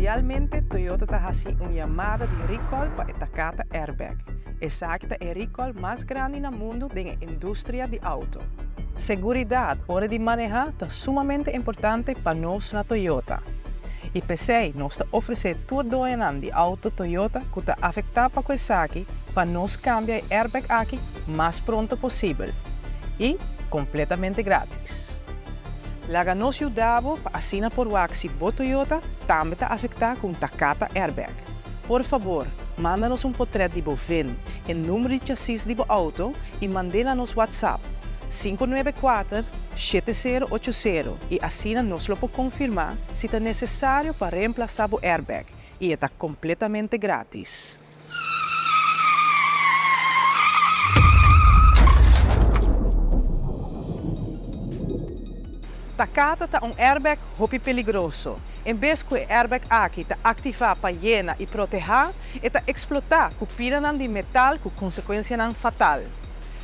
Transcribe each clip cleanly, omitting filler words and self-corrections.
Atualmente Toyota está haciendo una llamada de recall para esta carta airbag. Esa es el recall más grande en el mundo de la industria de auto. Seguridad, hora de manejar, es sumamente importante para nosotros en Toyota. Y PC nos ofrece todo de auto Toyota que está afectado por Kawasaki para nos cambiar el airbag aquí más pronto posible. Y completamente gratis. La ganancia dabo para assinar por Waxi por Toyota também está afectada com Takata Airbag. Por favor, manda-nos portrait de VIN e número de chassis de auto e mande-la nos WhatsApp 594-7080 e assim nos lo pode confirmar se é necessário para reemplazar o airbag e está completamente grátis. Takata é airbag muito perigoso. Em vez que o airbag aqui está ativado para llenar e proteger, está explotar com pílula de metal com consequência fatal.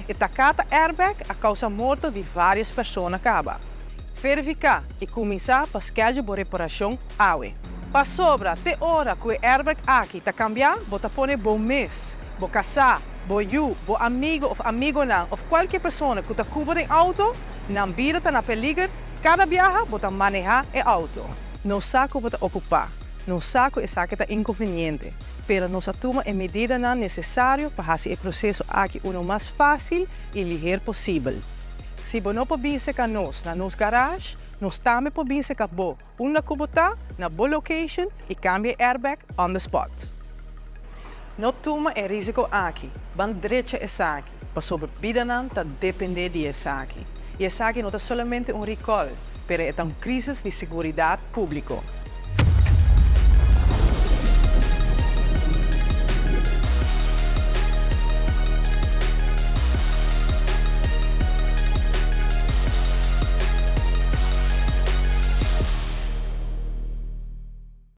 O Takata airbag causa morte de várias pessoas. Verificar e começar para schedule a reparação AWE. Para sobra, até hora que o airbag aqui está cambiando, você pode bom mês, bom casar, bom you, bom amigo ou ou qualquer pessoa que está cuidando do auto, não vira na perigo. Cada viaje você manejar o auto. Não saco para ocupar, não saco é saque é inconveniente, pero nos toma a medida necessária para fazer o processo aqui o mais fácil e ligeiro possível. Se você não pode vir com nós na nossa garagem, nós também podemos vir com uma cubota na boa location e cambia airbag on the spot. Não toma o risco aqui, van direito é saque, para sobre vida não depender de saque. E essa aqui não é somente recall, mas é uma crise de segurança pública.